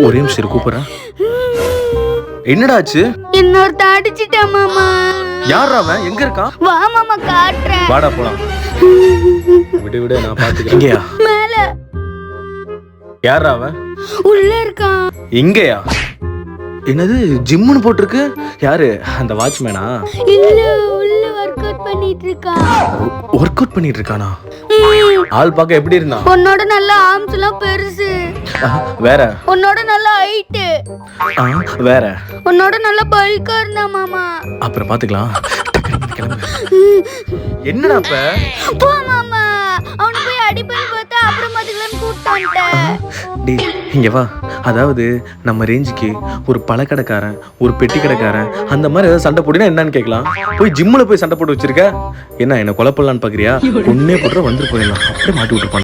ஒரே நிமிஷம் கூப்பிடுறேன். என்னடா ஆச்சு? இன்னொருத்த அடிச்சிட்டேன் மாமா. யார் அவன்? எங்க இருக்கான்? வா மாமா காட்டுறேன். வாடா போலாம். விடு விடு, நான் பாத்துக்கிறேன். இங்கயா? மேல. யாரா அவன்? உள்ள இருக்கான். இங்கயா? என்னது ஜிம்னு போட்டிருக்கு? யாரு? அந்த வாட்ச்மேனா? இல்ல, உள்ள வொர்க் அவுட் பண்ணிட்டு இருக்கான். ஒர்க் அவுட் பண்ணிட்டு இருக்கானா? ஆள் பார்க்க எப்படி இருந்தான்? உன்னோட நல்ல ஆர்ம்ஸ் எல்லாம் பெருசு. வேற? உன்னோட நல்ல ஹைட். வேற? உன்னோட நல்ல பல்கா இருந்தா மாமா. அப்புறம் பாத்துக்கலாம். என்னடா அப்ப? போ மாமா, அவனை போய் அடிப்பேன்னு பார்த்தா அப்புறம் பாத்துக்கலாம்னு கூப்பிட்டான்ட்ட. டேய் இங்க வா. அதாவது நம்ம ரேஞ்சுக்கு ஒரு பழக்கடைக்காரன், ஒரு பெட்டி கடைக்காரன் அந்த மாதிரி ஏதாவது சண்டை போட்டினா என்னன்னு கேட்கலாம். போய் ஜிம்மில் போய் சண்டை போட்டு வச்சிருக்க. என்ன கொலை பண்ணலான்னு பாக்குறியா? ஒன்னே போட்டு வந்துட்டு போயிடலாம். அப்படியே மாட்டி விட்டுருப்பான்.